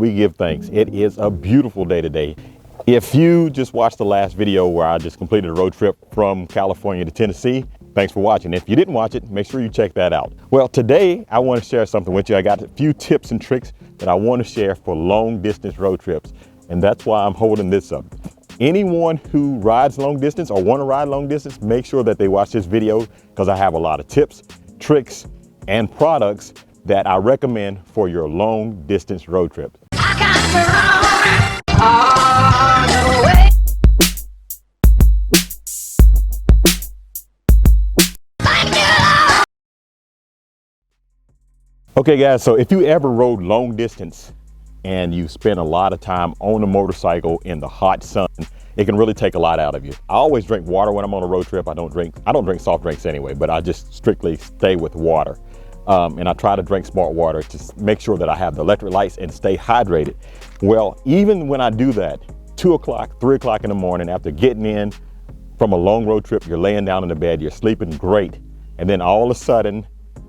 we give thanks. It is a beautiful day today. If you just watched the last video where I just completed a road trip from California to Tennessee, thanks for watching. If you didn't watch it, make sure you check that out. Well, today I want to share something with you. I got a few tips and tricks that I want to share for long distance road trips. And that's why I'm holding this up. Anyone who rides long distance or want to ride long distance, make sure that they watch this video because I have a lot of tips, tricks, and products that I recommend for your long distance road trip. Okay guys, so if you ever rode long distance and you spend a lot of time on a motorcycle in the hot sun, it can really take a lot out of you. I always drink water when I'm on a road trip. I don't drink soft drinks anyway, but I just strictly stay with water. And I try to drink smart water to make sure that I have the electrolytes and stay hydrated. Well, even when I do that, 2 o'clock, 3 o'clock in the morning, after getting in from a long road trip, you're laying down in the bed, you're sleeping great. And then all of a sudden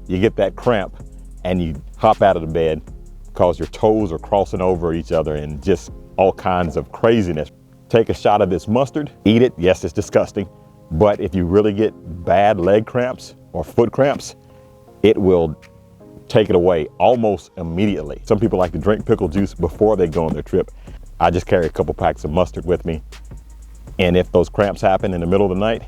you get that cramp and you hop out of the bed because your toes are crossing over each other and just all kinds of craziness. Take a shot of this mustard, eat it. Yes, it's disgusting, but if you really get bad leg cramps or foot cramps, it will take it away almost immediately. Some people like to drink pickle juice before they go on their trip. I just carry a couple packs of mustard with me. And if those cramps happen in the middle of the night,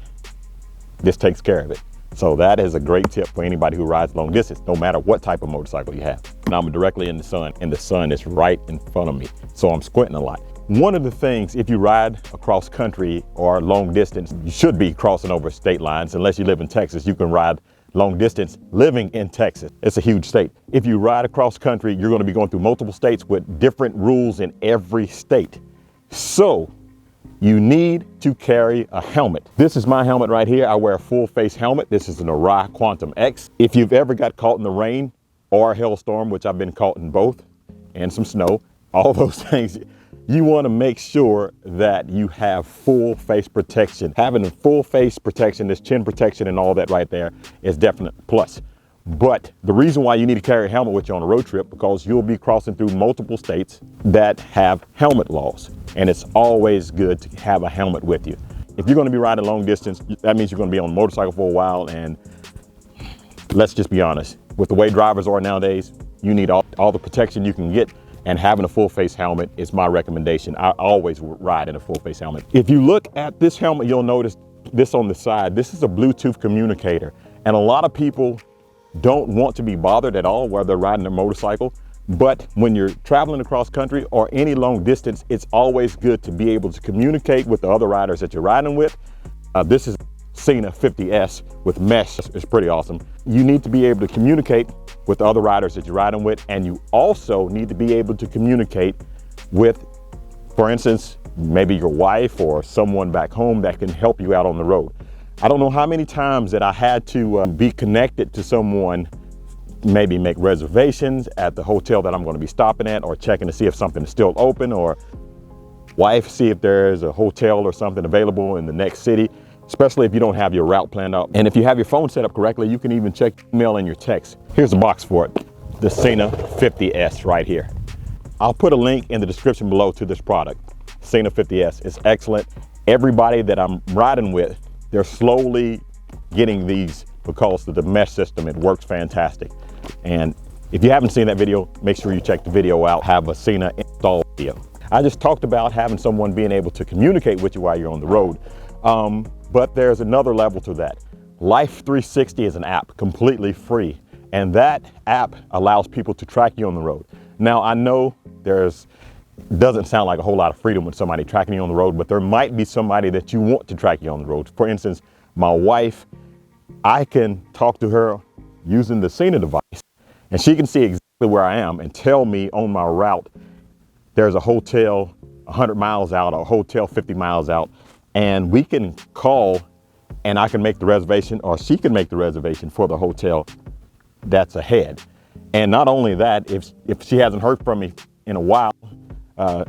this takes care of it. So that is a great tip for anybody who rides long distance, no matter what type of motorcycle you have. Now I'm directly in the sun and the sun is right in front of me. So I'm squinting a lot. One of the things, if you ride across country or long distance, you should be crossing over state lines. Unless you live in Texas, you can ride long distance living in Texas. It's a huge state. If you ride across country, you're going to be going through multiple states with different rules in every state. So you need to carry a helmet. This is my helmet right here. I wear a full face helmet. This is an Arai Quantum X. If you've ever got caught in the rain or a hailstorm, which I've been caught in both, and some snow, all those things, you want to make sure that you have full face protection. Having a full face protection, this chin protection and all that right there is definite plus. But the reason why you need to carry a helmet with you on a road trip, because you'll be crossing through multiple states that have helmet laws. And it's always good to have a helmet with you. If you're going to be riding long distance, that means you're going to be on a motorcycle for a while. And let's just be honest, with the way drivers are nowadays, you need all the protection you can get. And having a full face helmet is my recommendation. I always ride in a full face helmet. If you look at this helmet, you'll notice this on the side. This is a Bluetooth communicator. And a lot of people don't want to be bothered at all while they're riding a motorcycle. But when you're traveling across country or any long distance, it's always good to be able to communicate with the other riders that you're riding with. This is Sena 50S with mesh. It's pretty awesome. You need to be able to communicate with the other riders that you're riding with, and you also need to be able to communicate with, for instance, maybe your wife or someone back home that can help you out on the road. I don't know how many times that I had to be connected to someone, maybe make reservations at the hotel that I'm going to be stopping at, or checking to see if something is still open, or wife, see if there's a hotel or something available in the next city, especially if you don't have your route planned out. And if you have your phone set up correctly, you can even check email and your text. Here's a box for it, the Sena 50S right here. I'll put a link in the description below to this product. Sena 50S is excellent. Everybody that I'm riding with, they're slowly getting these because of the mesh system. It works fantastic. And if you haven't seen that video, make sure you check the video out. Have a Sena install video. I just talked about having someone being able to communicate with you while you're on the road. But there's another level to that. Life 360 is an app completely free, and that app allows people to track you on the road. Now I know doesn't sound like a whole lot of freedom with somebody tracking you on the road, but there might be somebody that you want to track you on the road. For instance, my wife, I can talk to her using the Sena device, and she can see exactly where I am and tell me on my route, there's a hotel 100 miles out or a hotel 50 miles out, and we can call and I can make the reservation, or she can make the reservation for the hotel that's ahead. And not only that, if she hasn't heard from me in a while,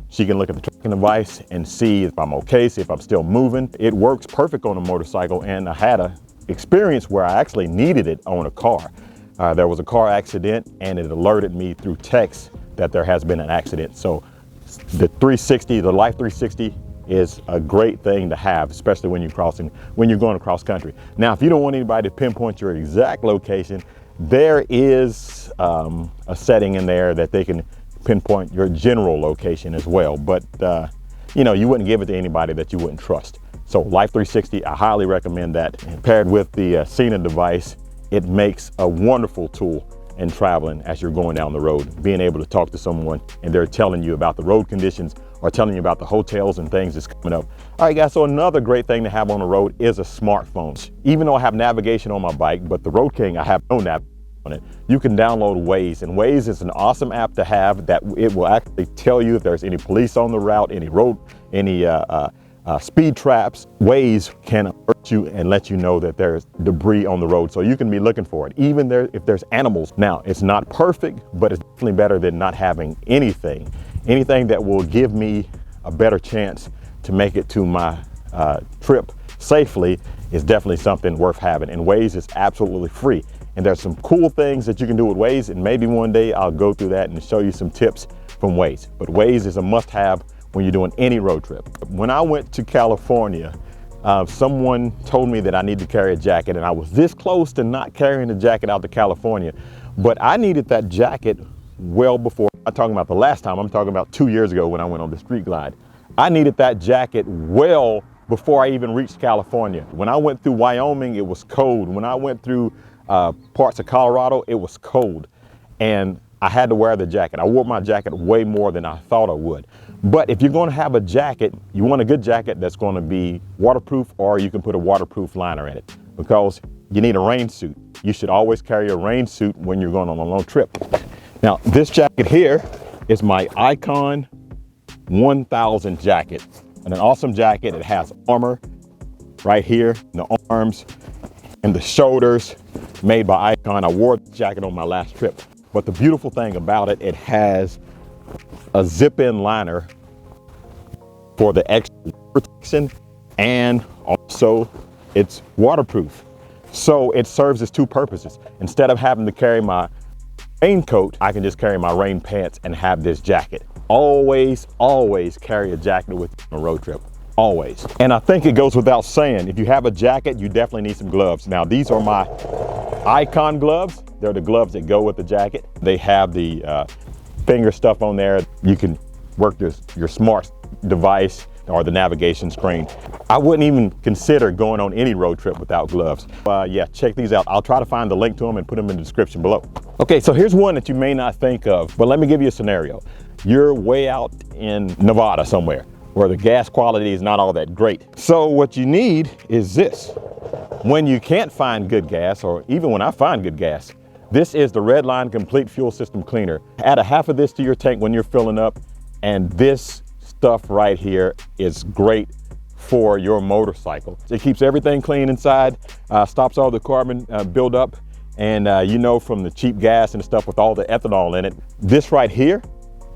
she can look at the tracking device and see if I'm okay, see if I'm still moving. It works perfect on a motorcycle, and I had an experience where I actually needed it on a car. There was a car accident and it alerted me through text that there has been an accident. So the 360, the Life 360 is a great thing to have, especially when you're going across country. Now, if you don't want anybody to pinpoint your exact location, there is a setting in there that they can pinpoint your general location as well. But you know, you wouldn't give it to anybody that you wouldn't trust. So Life 360, I highly recommend that. And paired with the Sena device, it makes a wonderful tool in traveling as you're going down the road. Being able to talk to someone and they're telling you about the road conditions or telling you about the hotels and things that's coming up. All right, guys, so another great thing to have on the road is a smartphone. Even though I have navigation on my bike, but the Road King, I have no navigation on it. You can download Waze, and Waze is an awesome app to have that it will actually tell you if there's any police on the route, any speed traps. Waze can alert you and let you know that there's debris on the road, so you can be looking for it. Even if there's animals. Now, it's not perfect, but it's definitely better than not having anything. Anything that will give me a better chance to make it to my trip safely is definitely something worth having. And Waze is absolutely free. And there's some cool things that you can do with Waze, and maybe one day I'll go through that and show you some tips from Waze. But Waze is a must-have when you're doing any road trip. When I went to California, someone told me that I need to carry a jacket, and I was this close to not carrying a jacket out to California. But I needed that jacket well before. I'm not talking about the last time, I'm talking about 2 years ago when I went on the street glide. I needed that jacket well before I even reached California. When I went through Wyoming, it was cold. When I went through parts of Colorado, it was cold. And I had to wear the jacket. I wore my jacket way more than I thought I would. But if you're going to have a jacket, you want a good jacket that's going to be waterproof, or you can put a waterproof liner in it, because you need a rain suit. You should always carry a rain suit when you're going on a long trip. Now, this jacket here is my Icon 1000 jacket. And an awesome jacket. It has armor right here, in the arms and the shoulders, made by Icon. I wore the jacket on my last trip. But the beautiful thing about it, it has a zip-in liner for the extra protection, and also it's waterproof. So it serves as two purposes. Instead of having to carry my raincoat, I can just carry my rain pants and have this jacket. Always, always carry a jacket with you on a road trip. Always. And I think it goes without saying, if you have a jacket, you definitely need some gloves. Now, these are my Icon gloves. They're the gloves that go with the jacket. They have the finger stuff on there. You can work your smart device or the navigation screen. I wouldn't even consider going on any road trip without gloves. Yeah, check these out. I'll try to find the link to them and put them in the description below. Okay, so here's one that you may not think of, but let me give you a scenario. You're way out in Nevada somewhere where the gas quality is not all that great. So what you need is this. When you can't find good gas, or even when I find good gas, this is the Redline Complete Fuel System Cleaner. Add a half of this to your tank when you're filling up, and this stuff right here is great for your motorcycle. It keeps everything clean inside, stops all the carbon buildup, and you know, from the cheap gas and stuff with all the ethanol in it, this right here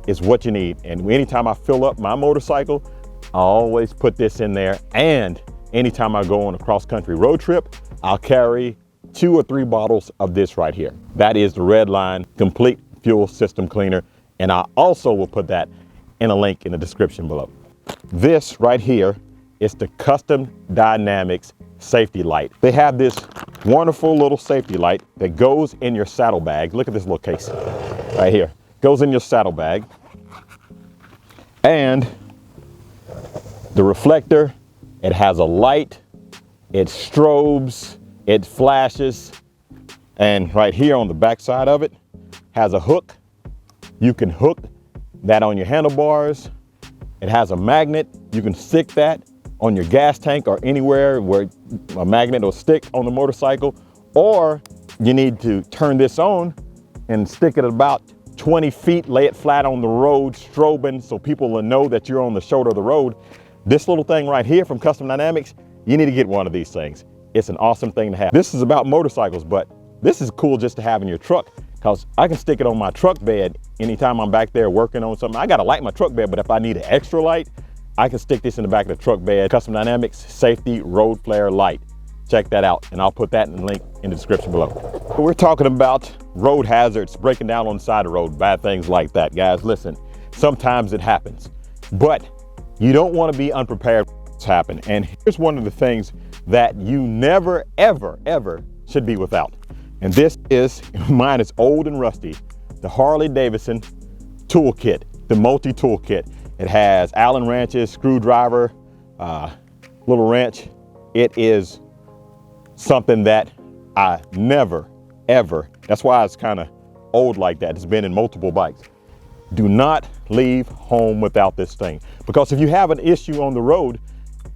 is what you need. And anytime I fill up my motorcycle, I always put this in there. And anytime I go on a cross-country road trip, I'll carry 2 or 3 bottles of this right here. That is the Redline Complete Fuel System Cleaner. And I also will put that in a link in the description below. This right here is the Custom Dynamics Safety Light. They have this wonderful little safety light that goes in your saddlebag. Look at this little case right here. Goes in your saddlebag. And the reflector, it has a light, it strobes, it flashes, and right here on the back side of it has a hook. You can hook that on your handlebars. It has a magnet. You can stick that on your gas tank or anywhere where a magnet will stick on the motorcycle, or you need to turn this on and stick it about 20 feet, lay it flat on the road, strobing, so people will know that you're on the shoulder of the road. This little thing right here from Custom Dynamics, you need to get one of these things. It's an awesome thing to have. This is about motorcycles, but this is cool just to have in your truck, because I can stick it on my truck bed anytime I'm back there working on something. I gotta light my truck bed, but if I need an extra light, I can stick this in the back of the truck bed. Custom Dynamics Safety Road Flare Light. Check that out, and I'll put that in the link in the description below. We're talking about road hazards, breaking down on the side of the road, bad things like that. Guys, listen, sometimes it happens, but you don't want to be unprepared for what's happened. And here's one of the things that you never, ever, ever should be without. And this is, mine is old and rusty, the Harley-Davidson toolkit, the multi-tool kit. It has Allen wrenches, screwdriver, little wrench. It is something that I never, ever, that's why it's kind of old like that. It's been in multiple bikes. Do not leave home without this thing, because if you have an issue on the road,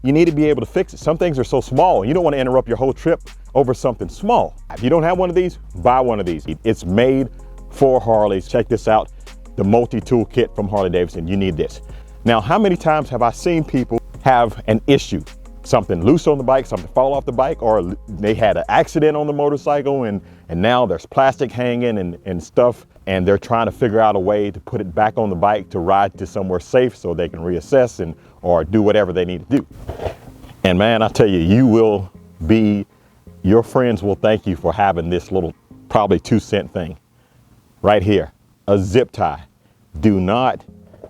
you need to be able to fix it. Some things are so small, you don't want to interrupt your whole trip over something small. If you don't have one of these, buy one of these. It's made for Harleys. Check this out, the multi-tool kit from Harley-Davidson. You need this. Now, how many times have I seen people have an issue? Something loose on the bike, something fall off the bike, or they had an accident on the motorcycle and now there's plastic hanging and stuff, and they're trying to figure out a way to put it back on the bike to ride to somewhere safe so they can reassess or do whatever they need to do. And man, I tell you, your friends will thank you for having this little, probably 2-cent thing right here, a zip tie. Do not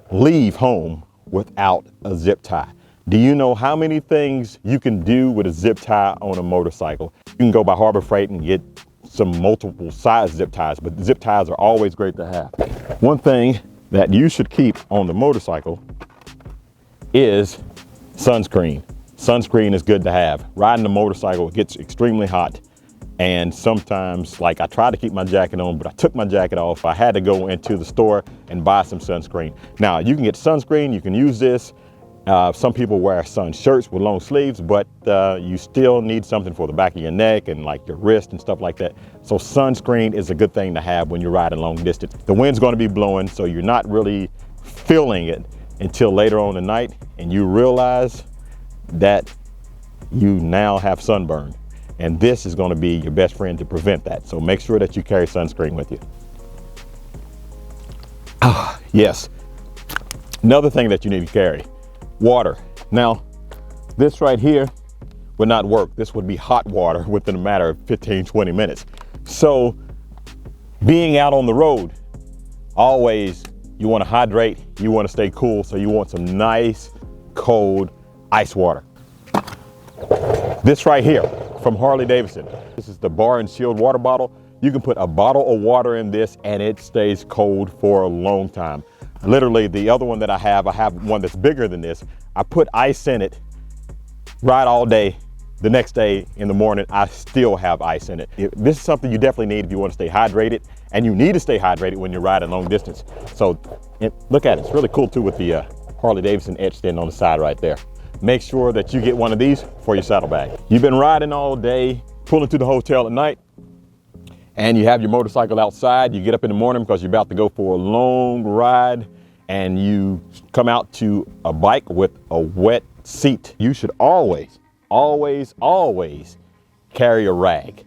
leave home without a zip tie. Do you know how many things you can do with a zip tie on a motorcycle? You can go by Harbor Freight and get some multiple size zip ties, but zip ties are always great to have. One thing that you should keep on the motorcycle is sunscreen. Sunscreen is good to have. Riding a motorcycle, it gets extremely hot. And sometimes, like, I tried to keep my jacket on, but I took my jacket off. I had to go into the store and buy some sunscreen. Now, you can get sunscreen, you can use this. Some people wear sun shirts with long sleeves, but you still need something for the back of your neck and like your wrist and stuff like that. So sunscreen is a good thing to have when you're riding long distance. The wind's going to be blowing, so you're not really feeling it until later on in the night, and you realize that you now have sunburn. And this is going to be your best friend to prevent that. So make sure that you carry sunscreen with you. Yes. Another thing that you need to carry, water. Now, this right here would not work. This would be hot water within a matter of 15, 20 minutes. So being out on the road, always you want to hydrate, you want to stay cool, so you want some nice, cold ice water. This right here from Harley-Davidson, this is the Bar and Sheild water bottle. You can put a bottle of water in this and it stays cold for a long time. Literally, the other one that I have one that's bigger than this. I put ice in it, ride all day. The next day in the morning, I still have ice in it. This is something you definitely need if you want to stay hydrated, and you need to stay hydrated when you're riding long distance. So look at it, it's really cool too with the Harley-Davidson etched in on the side right there. Make sure that you get one of these for your saddlebag. You've been riding all day, pulling to the hotel at night, and you have your motorcycle outside. You get up in the morning because you're about to go for a long ride, and you come out to a bike with a wet seat. You should always, always, always carry a rag.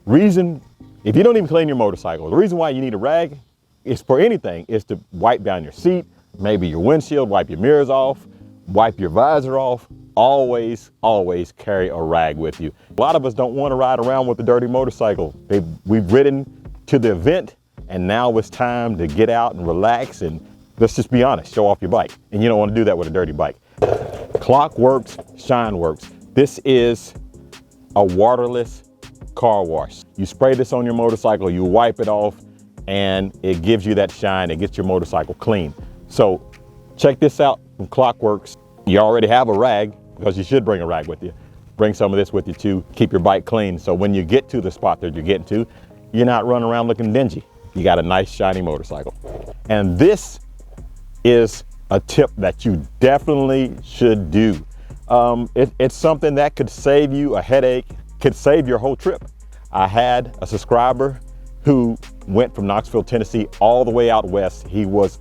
Reason, if you don't even clean your motorcycle, the reason why you need a rag is for anything, is to wipe down your seat, maybe your windshield, wipe your mirrors off, wipe your visor off. Always, always carry a rag with you. A lot of us don't want to ride around with a dirty motorcycle. We've ridden to the event, and now it's time to get out and relax, and let's just be honest, show off your bike. And you don't want to do that with a dirty bike. Klock Werks, Shine Werks. This is a waterless car wash. You spray this on your motorcycle, you wipe it off, and it gives you that shine. It gets your motorcycle clean. So check this out from Klock Werks. You already have a rag, because you should bring a rag with you. Bring some of this with you too. Keep your bike clean, so when you get to the spot that you're getting to, you're not running around looking dingy. You got a nice shiny motorcycle. And this is a tip that you definitely should do. It's something that could save you a headache, could save your whole trip. I had a subscriber who went from Knoxville, Tennessee all the way out west. He was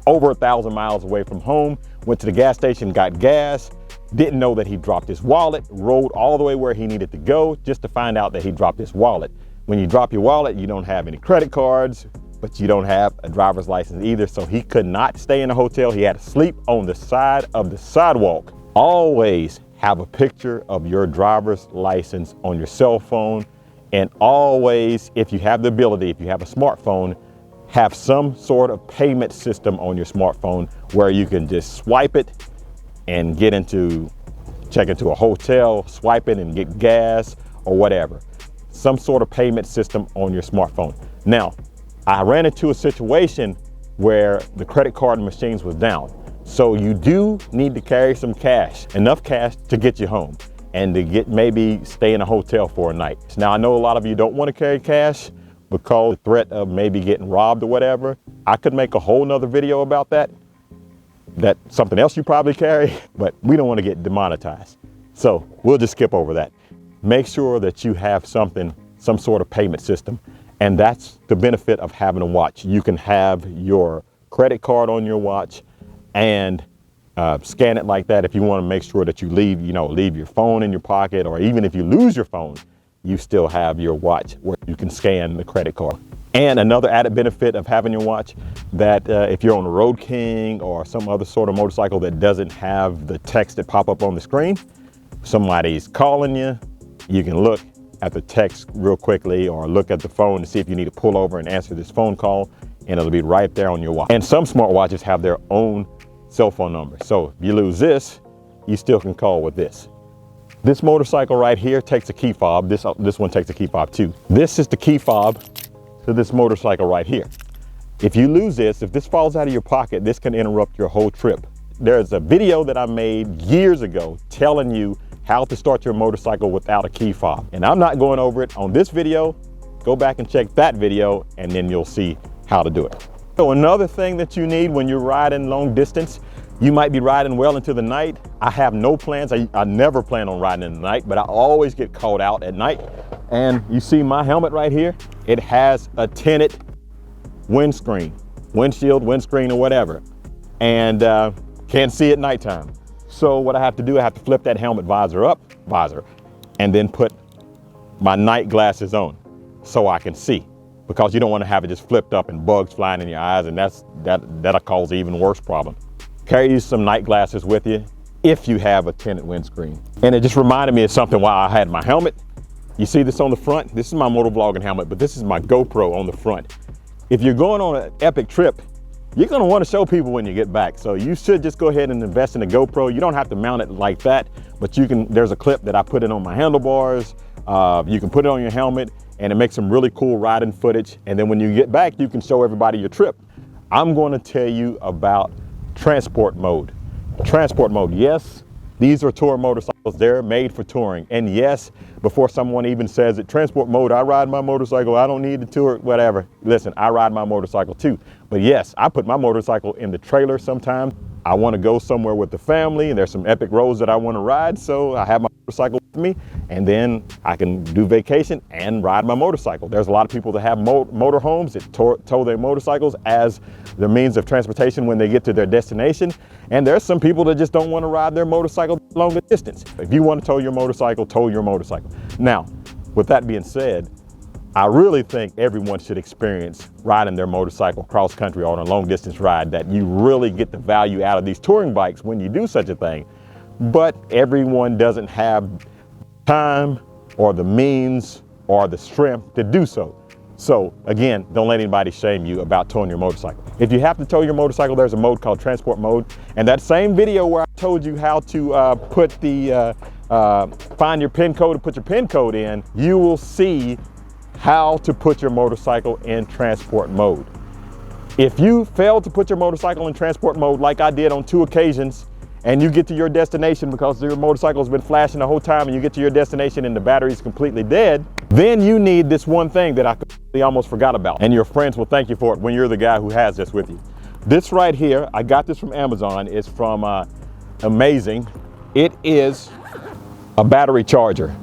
over 1,000 miles away from home, went to the gas station, got gas, didn't know that he dropped his wallet, rode all the way where he needed to go just to find out that he dropped his wallet. When you drop your wallet, you don't have any credit cards, but you don't have a driver's license either, so he could not stay in a hotel. He had to sleep on the side of the sidewalk. Always have a picture of your driver's license on your cell phone. And always, if you have the ability, if you have a smartphone, have some sort of payment system on your smartphone where you can just swipe it and check into a hotel, swipe it and get gas or whatever. Some sort of payment system on your smartphone. Now, I ran into a situation where the credit card machines was down. So you do need to carry some cash, enough cash to get you home and to maybe stay in a hotel for a night. Now, I know a lot of you don't want to carry cash because of the threat of maybe getting robbed or whatever. I could make a whole nother video about that. That's something else you probably carry, but we don't want to get demonetized. So we'll just skip over that. Make sure that you have some sort of payment system. And that's the benefit of having a watch. You can have your credit card on your watch and scan it like that. If you want to make sure that you leave your phone in your pocket, or even if you lose your phone, you still have your watch where you can scan the credit card. And another added benefit of having your watch, that if you're on a Road King or some other sort of motorcycle that doesn't have the text that pop up on the screen, somebody's calling you, you can look at the text real quickly or look at the phone to see if you need to pull over and answer this phone call, and it'll be right there on your watch. And some smartwatches have their own cell phone number. So if you lose this, you still can call with this. This motorcycle right here takes a key fob. This one takes a key fob too. This is the key fob to this motorcycle right here. If you lose this, if this falls out of your pocket, this can interrupt your whole trip. There's a video that I made years ago telling you how to start your motorcycle without a key fob. And I'm not going over it on this video. Go back and check that video and then you'll see how to do it. So another thing that you need when you're riding long distance, you might be riding well into the night. I have no plans. I never plan on riding in the night, but I always get caught out at night. And you see my helmet right here? It has a tinted windshield, windscreen or whatever, and can't see at nighttime. So what I have to do, I have to flip that helmet visor, and then put my night glasses on so I can see, because you don't want to have it just flipped up and bugs flying in your eyes, and that'll cause an even worse problem. Carry some night glasses with you if you have a tinted windscreen. And it just reminded me of something while I had my helmet. You see this on the front? This is my motovlogging helmet, but this is my GoPro on the front. If you're going on an epic trip, you're gonna want to show people when you get back. So you should just go ahead and invest in a GoPro. You don't have to mount it like that, but there's a clip that I put it on my handlebars. You can put it on your helmet and it makes some really cool riding footage. And then when you get back, you can show everybody your trip. I'm going to tell you about transport mode. Transport mode, yes, these are tour motorcycles. They're made for touring. And yes, before someone even says it, transport mode, I ride my motorcycle, I don't need to tour, whatever. Listen, I ride my motorcycle too. But yes, I put my motorcycle in the trailer sometimes. I want to go somewhere with the family and there's some epic roads that I want to ride, so I have my motorcycle with me, and then I can do vacation and ride my motorcycle. There's a lot of people that have motor homes that tow their motorcycles as their means of transportation when they get to their destination. And there's some people that just don't want to ride their motorcycle longer distance. If you want to tow your motorcycle, tow your motorcycle. Now, with that being said, I really think everyone should experience riding their motorcycle cross country on a long distance ride, that you really get the value out of these touring bikes when you do such a thing. But everyone doesn't have time or the means or the strength to do so. So again, don't let anybody shame you about towing your motorcycle. If you have to tow your motorcycle, there's a mode called transport mode. And that same video where I told you how to find your pin code and put your pin code in, you will see how to put your motorcycle in transport mode. If you fail to put your motorcycle in transport mode, like I did on 2 occasions, and you get to your destination because your motorcycle has been flashing the whole time, and you get to your destination and the battery's completely dead, then you need this one thing that I completely almost forgot about. And your friends will thank you for it when you're the guy who has this with you. This right here, I got this from Amazon. It's from Amazing. It is a battery charger.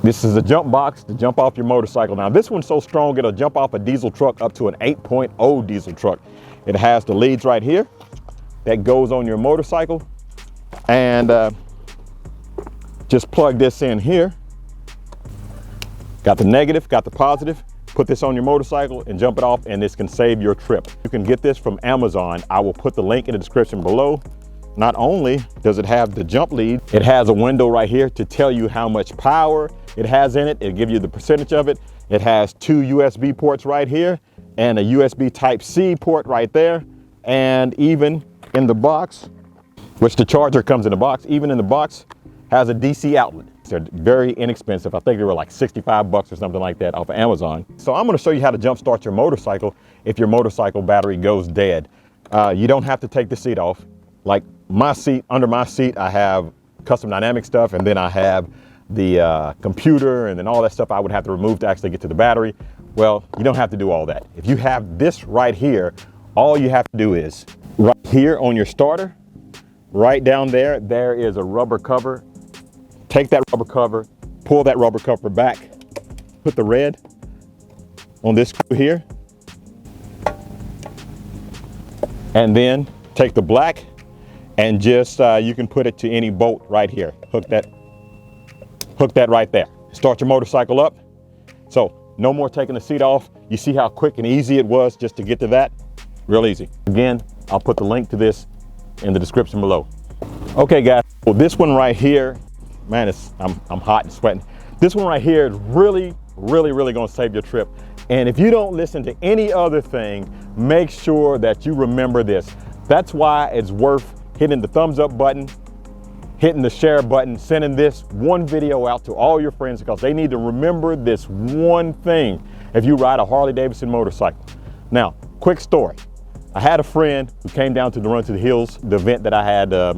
This is a jump box to jump off your motorcycle. Now this one's so strong, it'll jump off a diesel truck up to an 8.0 diesel truck. It has the leads right here that goes on your motorcycle. And just plug this in here. Got the negative, got the positive. Put this on your motorcycle and jump it off, and this can save your trip. You can get this from Amazon. I will put the link in the description below. Not only does it have the jump lead, it has a window right here to tell you how much power it has in it. It'll give you the percentage of it. It has 2 USB ports right here and a USB Type-C port right there. And even in the box, which the charger comes in the box, even in the box has a DC outlet. They're very inexpensive. I think they were like 65 bucks or something like that off of Amazon. So I'm gonna show you how to jump start your motorcycle if your motorcycle battery goes dead. You don't have to take the seat off. Like my seat, under my seat, I have custom dynamic stuff, and then I have the computer and then all that stuff I would have to remove to actually get to the battery. Well, you don't have to do all that. If you have this right here, all you have to do is right here on your starter, right down there, there is a rubber cover. Take that rubber cover, pull that rubber cover back, put the red on this screw here, and then take the black and just, you can put it to any bolt right here. Hook that right there. Start your motorcycle up. So no more taking the seat off. You see how quick and easy it was just to get to that? Real easy. Again, I'll put the link to this in the description below. Okay guys, well this one right here, man, I'm hot and sweating. This one right here is really gonna save your trip. And if you don't listen to any other thing, make sure that you remember this. That's why it's worth hitting the thumbs up button, hitting the share button, sending this one video out to all your friends, because they need to remember this one thing if you ride a Harley-Davidson motorcycle. Now, quick story. I had a friend who came down to the Run to the Hills, the event that I had a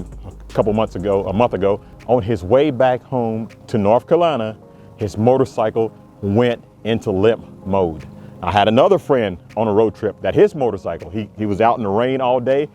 month ago. On his way back home to North Carolina, his motorcycle went into limp mode. I had another friend on a road trip that his motorcycle, he was out in the rain all day,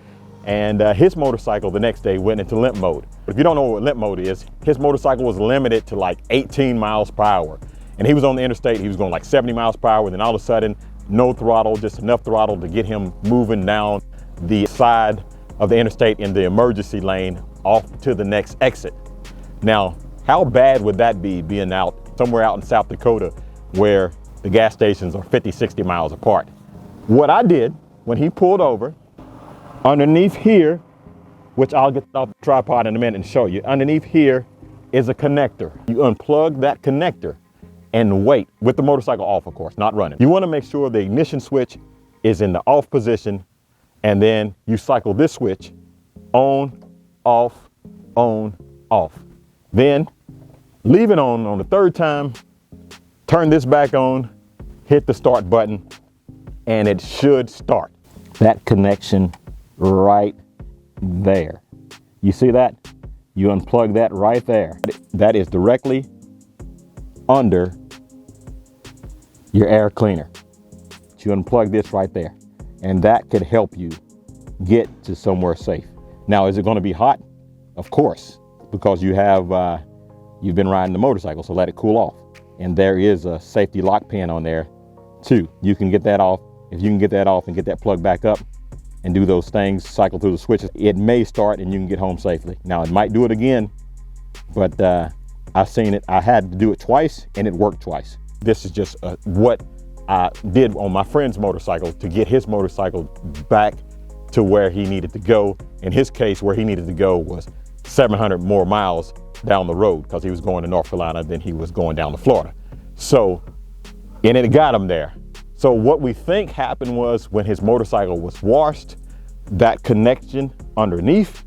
and his motorcycle the next day went into limp mode. But if you don't know what limp mode is, his motorcycle was limited to like 18 miles per hour. And he was on the interstate, he was going like 70 miles per hour, and then all of a sudden, no throttle, just enough throttle to get him moving down the side of the interstate in the emergency lane off to the next exit. Now, how bad would that be, being out somewhere out in South Dakota where the gas stations are 50, 60 miles apart? What I did when he pulled over, underneath here, which I'll get off the tripod in a minute and show you, underneath here is a connector. You unplug that connector and wait, with the motorcycle off, of course, not running. You want to make sure the ignition switch is in the off position, and then you cycle this switch on, off, on, off. Then leave it on the third time, turn this back on, hit the start button, and it should start. That connection right there. You see that? You unplug that right there. That is directly under your air cleaner. You unplug this right there, and that could help you get to somewhere safe. Now, is it going to be hot? Of course, because you have you've been riding the motorcycle, so let it cool off. And there is a safety lock pin on there too. You can get that off. If you can get that off and get that plug back up and do those things, cycle through the switches, it may start and you can get home safely. Now, it might do it again, but I've seen it. I had to do it twice and it worked twice. This is just what I did on my friend's motorcycle to get his motorcycle back to where he needed to go. In his case, where he needed to go was 700 more miles down the road, because he was going to North Carolina, then he was going down to Florida. So, and it got him there. So what we think happened was, when his motorcycle was washed, that connection underneath,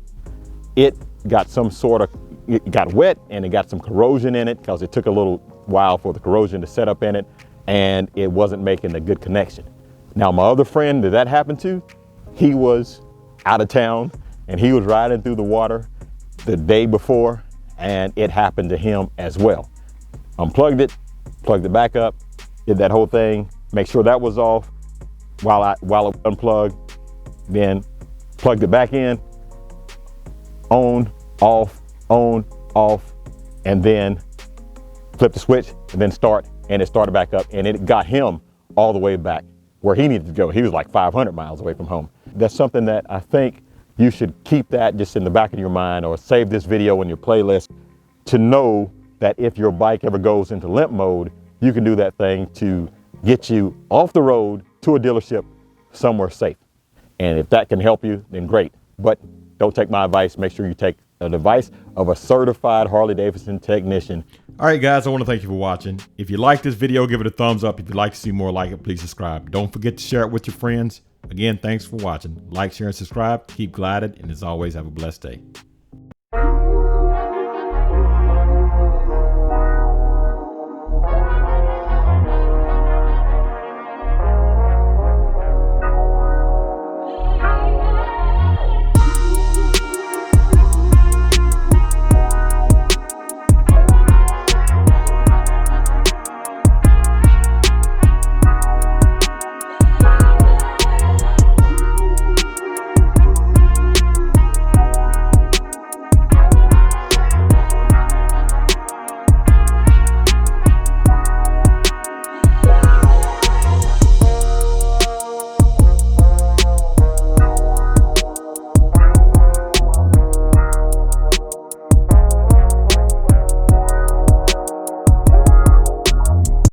it got some sort of, it got wet and it got some corrosion in it, because it took a little while for the corrosion to set up in it, and it wasn't making a good connection. Now, my other friend that happened to, he was out of town and he was riding through the water the day before, and it happened to him as well. Unplugged it, plugged it back up, did that whole thing, make sure that was off while it was unplugged, then plugged it back in, on, off, and then flip the switch and then start, and it started back up, and it got him all the way back where he needed to go. He was like 500 miles away from home. That's something that I think you should keep that just in the back of your mind, or save this video in your playlist to know that if your bike ever goes into limp mode, you can do that thing to get you off the road to a dealership somewhere safe. And if that can help you, then great. But don't take my advice. Make sure you take the advice of a certified Harley-Davidson technician All right, guys, I want to thank you for watching. If you like this video, give it a thumbs up. If you'd like to see more like it, please subscribe. Don't forget to share it with your friends. Again, thanks for watching. Like, share, and subscribe. Keep gliding, and as always, have a blessed day.